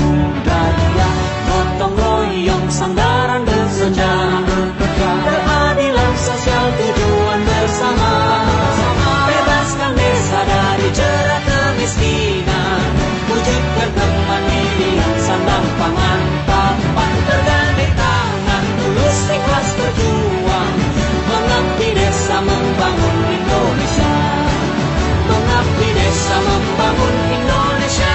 budaya, gotong royong sandaran bersejarah, keadilan sosial tujuan bersama, bebaskan desa dari jerat kemiskinan, wujudkan kemandirian sandang pangan papan, bergandeng tangan tulus ikhlas berjuang, mengabdi desa membangun Indonesia, mengabdi desa membangun Indonesia.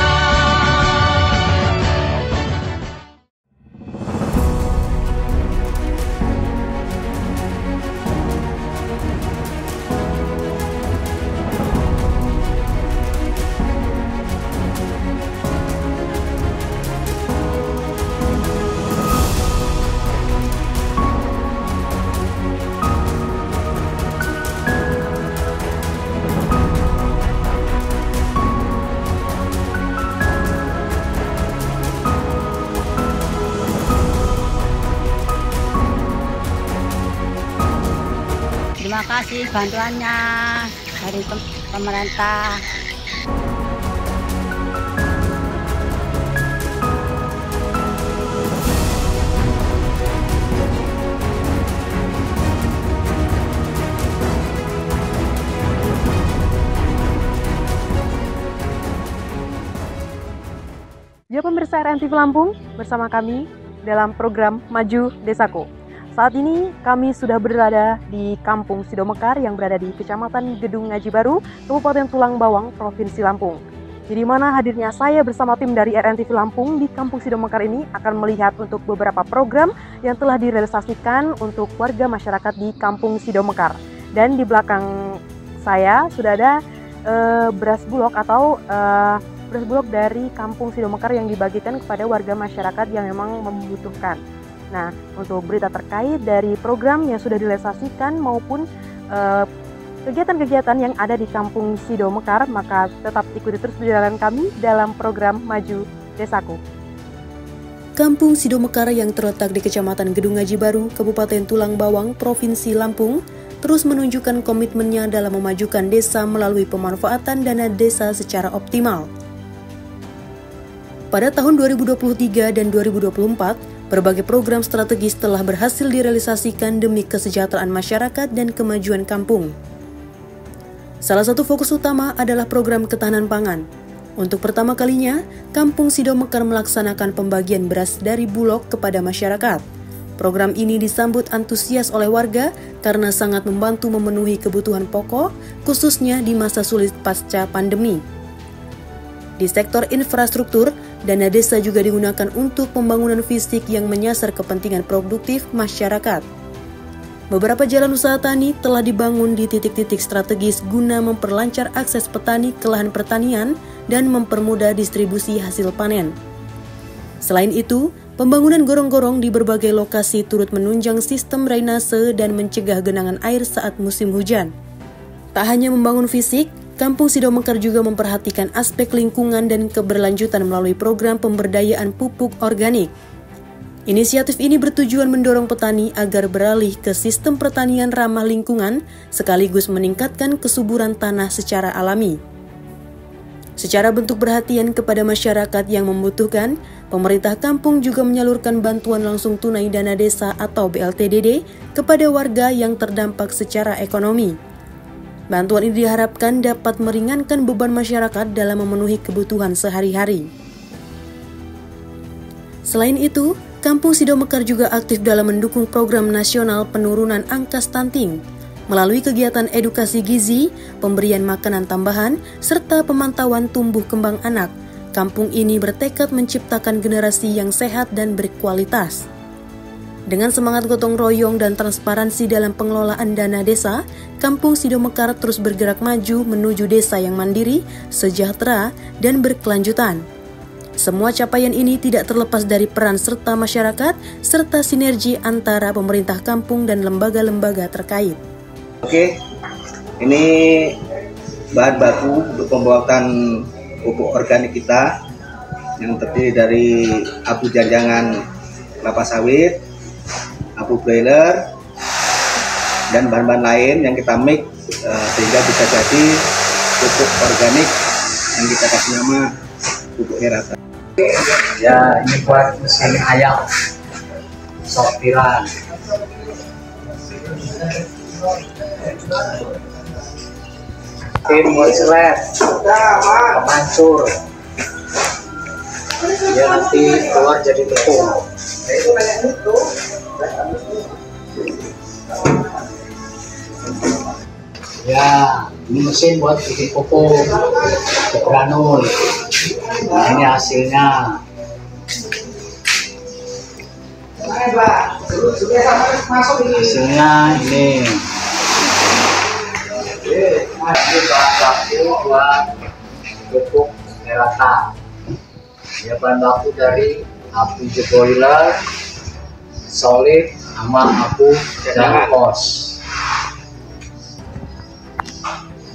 Terima kasih bantuannya dari pemerintah. Ya pemirsa RNTV Lampung, bersama kami dalam program Maju Desaku. Saat ini kami sudah berada di Kampung Sidomekar yang berada di Kecamatan Gedung Ngaji Baru, Kabupaten Tulang Bawang, Provinsi Lampung. Di mana hadirnya saya bersama tim dari RNTV Lampung di Kampung Sidomekar ini akan melihat untuk beberapa program yang telah direalisasikan untuk warga masyarakat di Kampung Sidomekar. Dan di belakang saya sudah ada beras bulog atau beras bulog dari Kampung Sidomekar yang dibagikan kepada warga masyarakat yang memang membutuhkan. Nah, untuk berita terkait dari program yang sudah direalisasikan maupun kegiatan-kegiatan yang ada di Kampung Sidomekar, maka tetap ikuti terus perjalanan kami dalam program Maju Desaku. Kampung Sidomekar yang terletak di Kecamatan Gedung Ngaji Baru, Kabupaten Tulang Bawang, Provinsi Lampung, terus menunjukkan komitmennya dalam memajukan desa melalui pemanfaatan dana desa secara optimal. Pada tahun 2023 dan 2024, berbagai program strategis telah berhasil direalisasikan demi kesejahteraan masyarakat dan kemajuan kampung. Salah satu fokus utama adalah program ketahanan pangan. Untuk pertama kalinya, Kampung Sidomekar melaksanakan pembagian beras dari Bulog kepada masyarakat. Program ini disambut antusias oleh warga karena sangat membantu memenuhi kebutuhan pokok, khususnya di masa sulit pasca pandemi. Di sektor infrastruktur, dana desa juga digunakan untuk pembangunan fisik yang menyasar kepentingan produktif masyarakat. Beberapa jalan usaha tani telah dibangun di titik-titik strategis guna memperlancar akses petani ke lahan pertanian dan mempermudah distribusi hasil panen. Selain itu, pembangunan gorong-gorong di berbagai lokasi turut menunjang sistem drainase dan mencegah genangan air saat musim hujan. Tak hanya membangun fisik, Kampung Sidomekar juga memperhatikan aspek lingkungan dan keberlanjutan melalui program pemberdayaan pupuk organik. Inisiatif ini bertujuan mendorong petani agar beralih ke sistem pertanian ramah lingkungan sekaligus meningkatkan kesuburan tanah secara alami. Secara bentuk perhatian kepada masyarakat yang membutuhkan, pemerintah kampung juga menyalurkan bantuan langsung tunai dana desa atau BLTDD kepada warga yang terdampak secara ekonomi. Bantuan ini diharapkan dapat meringankan beban masyarakat dalam memenuhi kebutuhan sehari-hari. Selain itu, Kampung Sidomekar juga aktif dalam mendukung program nasional penurunan angka stunting melalui kegiatan edukasi gizi, pemberian makanan tambahan, serta pemantauan tumbuh kembang anak. Kampung ini bertekad menciptakan generasi yang sehat dan berkualitas. Dengan semangat gotong royong dan transparansi dalam pengelolaan dana desa, Kampung Sidomekar terus bergerak maju menuju desa yang mandiri, sejahtera, dan berkelanjutan. Semua capaian ini tidak terlepas dari peran serta masyarakat, serta sinergi antara pemerintah kampung dan lembaga-lembaga terkait. Oke, ini bahan baku untuk pembuatan pupuk organik kita yang terdiri dari abu janjangan kelapa sawit, abu broiler, dan bahan-bahan lain yang kita mix sehingga bisa jadi pupuk organik yang kita kasih nama pupuk Herata. Ya, ini buat mesin ayam sortiran. Tim buat selet, pemancur. Dia nanti keluar jadi tepung. Ya, ini mesin buat bikin pupuk ke granul. Nah, ini hasilnya. Hasilnya ini. Ini bahan baku buat pupuk Merata. Ya, bahan baku dari abu boiler, solid, sama abu dan kos.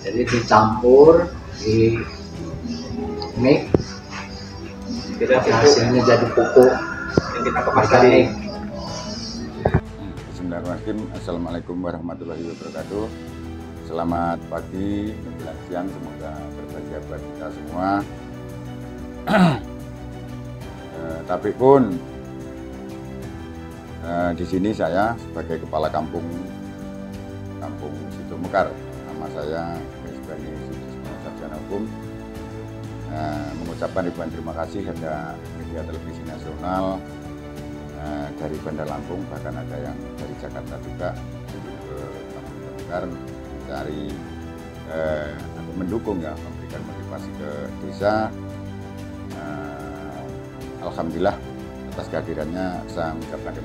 Jadi dicampur, di mix, hasilnya jadi pupuk yang kita kemas tadi. Bismillahirrahmanirrahim. Assalamualaikum warahmatullahi wabarakatuh. Selamat pagi menjelang siang, semoga berbahagia buat kita semua. Tapi pun di sini saya sebagai kepala kampung Sido Mekar, nama saya Bani Sudisno Sarjana Hukum, mengucapkan ribuan terima kasih kepada media televisi nasional dari Bandar Lampung, bahkan ada yang dari Jakarta juga ke Kampung Sido Mekar mencari atau mendukung, ya, memberikan motivasi ke desa. Alhamdulillah atas kehadirannya saya mengucapkan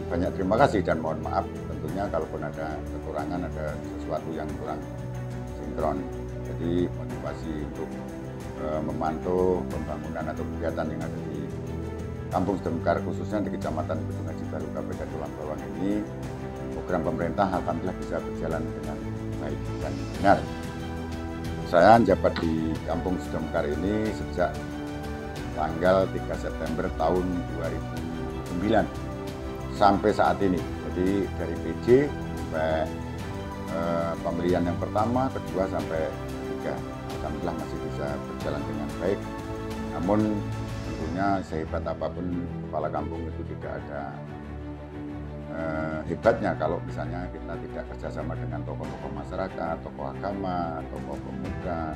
banyak terima kasih dan mohon maaf tentunya kalaupun ada kekurangan, ada sesuatu yang kurang sinkron. Jadi motivasi untuk memantau pembangunan atau kegiatan yang ada di Kampung Sido Mekar, khususnya di Kecamatan Gedung Ngaji Baru Kabupaten Tulang Bawang ini, program pemerintah alhamdulillah bisa berjalan dengan baik dan benar. Saya menjabat di Kampung Sido Mekar ini sejak tanggal 3 September tahun 2009 sampai saat ini. Jadi dari PJ sampai pembelian yang pertama, kedua sampai ketiga, alhamdulillah masih bisa berjalan dengan baik. Namun tentunya sehebat apapun kepala kampung itu tidak ada hebatnya kalau misalnya kita tidak kerjasama dengan tokoh-tokoh masyarakat, tokoh agama, tokoh pemuda.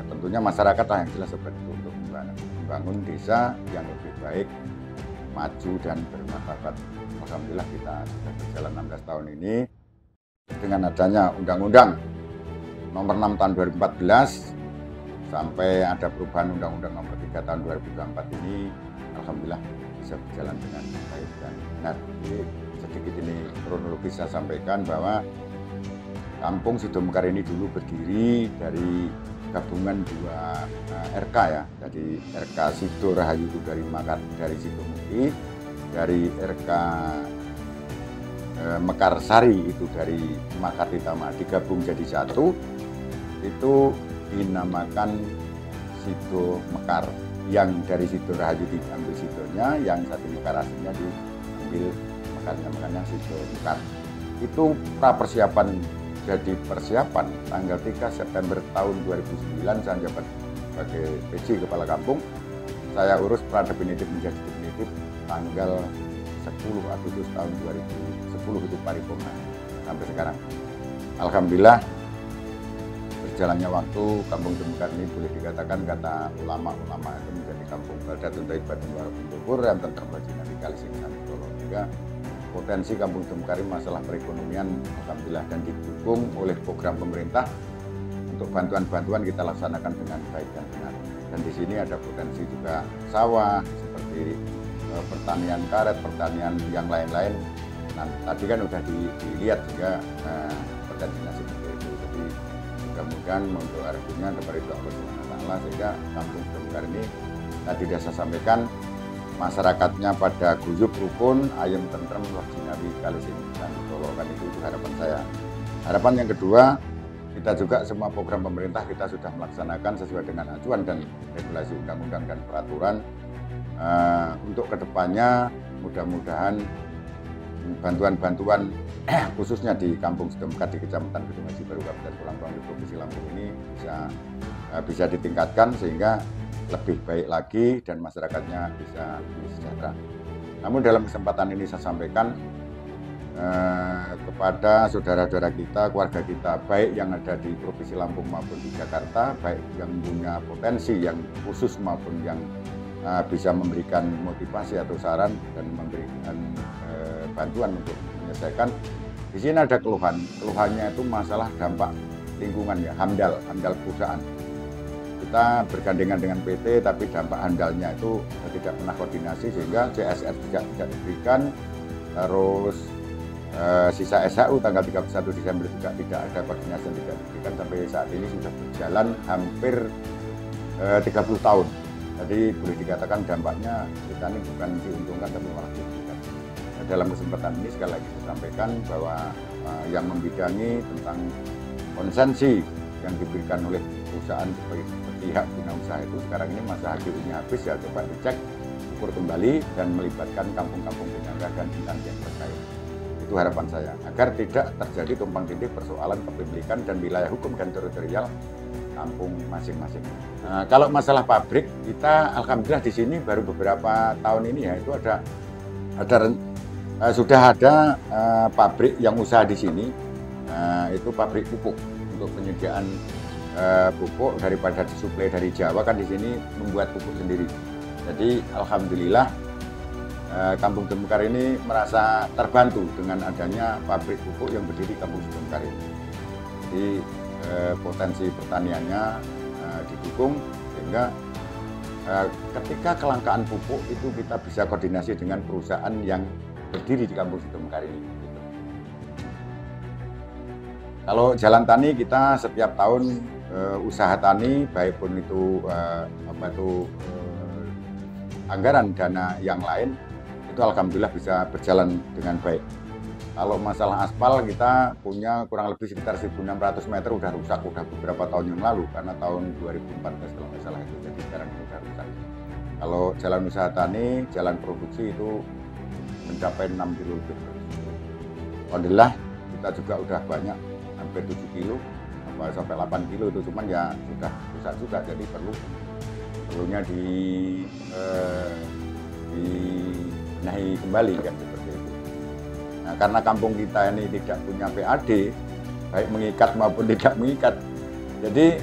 Tentunya masyarakat lah yang jelas seperti itu untuk membangun desa yang lebih baik, maju dan bermartabat. Alhamdulillah kita sudah berjalan 16 tahun ini dengan adanya Undang-Undang Nomor 6 tahun 2014 sampai ada perubahan Undang-Undang Nomor 3 tahun 2024 ini, alhamdulillah bisa berjalan dengan baik dan benar. Jadi sedikit ini kronologis saya sampaikan bahwa Kampung Sido Mekar ini dulu berdiri dari gabungan dua RK, ya, jadi RK Sido Rahayu itu dari Sido Muki, dari RK Mekarsari itu dari Makartitama, digabung jadi satu, itu dinamakan Sido Mekar. Yang dari Sido Rahayu diambil Sidonya, yang satu Mekar aslinya diambil Mekarnya, makanya Sido Mekar. Itu persiapan. Jadi persiapan tanggal 3 September tahun 2009 saya menjabat sebagai PJ Kepala Kampung. Saya urus pra definitif menjadi definitif tanggal 10 Agustus tahun 2010 itu paripurna sampai sekarang. Alhamdulillah berjalannya waktu Kampung Sido Mekar ini boleh dikatakan kata ulama-ulama itu menjadi kampung baldatun thayyibatun wa rabbun ghafur yang tentang bajina di kali sing sehingga potensi Kampung Sido Mekar masalah perekonomian alhamdulillah dan didukung oleh program pemerintah untuk bantuan-bantuan kita laksanakan dengan baik dan benar. Dan di sini ada potensi juga sawah seperti pertanian karet, pertanian yang lain-lain. Nah, tadi kan sudah dilihat juga potensinya seperti itu. Jadi mudah-mudahan untuk artinya kepada itu Allah SWT sehingga Kampung Sido Mekar ini tadi sudah saya sampaikan masyarakatnya pada guyup rukun, ayem tentrem, wajinawi kalisin dan tolokan itu harapan saya. Harapan yang kedua, kita juga semua program pemerintah kita sudah melaksanakan sesuai dengan acuan dan regulasi undang-undang dan peraturan. Untuk kedepannya mudah-mudahan bantuan-bantuan khususnya di Kampung Sido Mekar di Kecamatan Gedung Ngaji Baru Kabupaten Tulang Bawang di Provinsi Lampung ini bisa ditingkatkan sehingga lebih baik lagi dan masyarakatnya bisa lebih sejahtera. Namun dalam kesempatan ini saya sampaikan kepada saudara-saudara kita, keluarga kita, baik yang ada di Provinsi Lampung maupun di Jakarta, baik yang punya potensi yang khusus maupun yang bisa memberikan motivasi atau saran dan memberikan bantuan untuk menyelesaikan. Di sini ada keluhannya itu masalah dampak lingkungan ya, hamdal perusahaan. Kita bergandengan dengan PT, tapi dampak handalnya itu tidak pernah koordinasi sehingga CSR tidak diberikan. Terus sisa SHU tanggal 31 Desember juga tidak ada koordinasi yang tidak diberikan. Sampai saat ini sudah berjalan hampir 30 tahun. Jadi boleh dikatakan dampaknya kita ini bukan diuntungkan tapi malah dirugikan. Dalam kesempatan ini sekali lagi saya sampaikan bahwa yang membidangi tentang konsensi yang diberikan oleh perusahaan sebagai pihak guna usaha itu sekarang ini masa HGU-nya habis, ya coba dicek, ukur kembali dan melibatkan kampung-kampung penyangga dan instansi yang terkait. Itu harapan saya agar tidak terjadi tumpang tindih persoalan kepemilikan dan wilayah hukum dan teritorial kampung masing-masing. Nah, kalau masalah pabrik, kita alhamdulillah di sini baru beberapa tahun ini ya itu sudah ada pabrik yang usaha di sini. Itu pabrik pupuk untuk penyediaan pupuk daripada disuplai dari Jawa, kan di sini membuat pupuk sendiri. Jadi alhamdulillah Kampung Sidemekar ini merasa terbantu dengan adanya pabrik pupuk yang berdiri Kampung Sidemekar ini. Jadi potensi pertaniannya didukung sehingga ketika kelangkaan pupuk itu kita bisa koordinasi dengan perusahaan yang berdiri di Kampung Sidemekar ini. Gitu. Kalau jalan tani kita setiap tahun usaha tani baik pun itu anggaran dana yang lain itu alhamdulillah bisa berjalan dengan baik. Kalau masalah aspal kita punya kurang lebih sekitar 1.600 meter udah rusak udah beberapa tahun yang lalu karena tahun 2014 kalau nggak salah itu, jadi sekarang sudah rusak. Kalau jalan usaha tani, jalan produksi itu mencapai 6 kilo. Alhamdulillah kita juga udah banyak hampir 7 kilo sampai 8 kilo itu, cuman ya sudah rusak juga, jadi perlunya dibenahi kembali kan seperti itu. Nah, karena kampung kita ini tidak punya PAD baik mengikat maupun tidak mengikat, jadi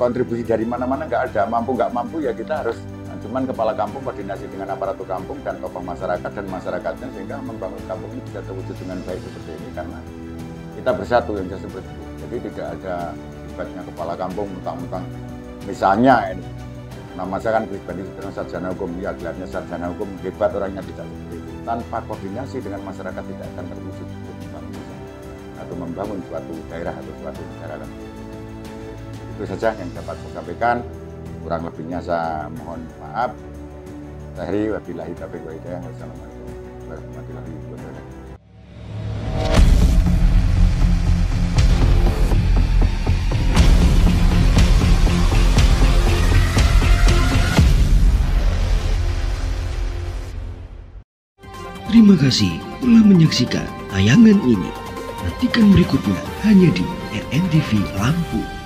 kontribusi dari mana-mana nggak ada, mampu nggak mampu ya kita harus cuman kepala kampung koordinasi dengan aparatur kampung dan tokoh masyarakat dan masyarakatnya sehingga membangun kampung ini bisa terwujud dengan baik seperti ini karena kita bersatu yang seperti itu. Jadi tidak ada akibatnya kepala kampung mentang-mentang misalnya ini nama saya kan pribadi dengan sarjana hukum, ya gelarnya sarjana hukum hebat orangnya, tidak seperti itu. Tanpa koordinasi dengan masyarakat tidak akan terwujud untuk membangun atau membangun suatu daerah atau suatu negara. Itu saja yang dapat saya sampaikan. Kurang lebihnya saya mohon maaf. Wabillahi taufiq wal hidayah. Wassalamualaikum warahmatullahi wabarakatuh. Terima kasih telah menyaksikan tayangan ini. Nantikan berikutnya hanya di RNTV Lampung.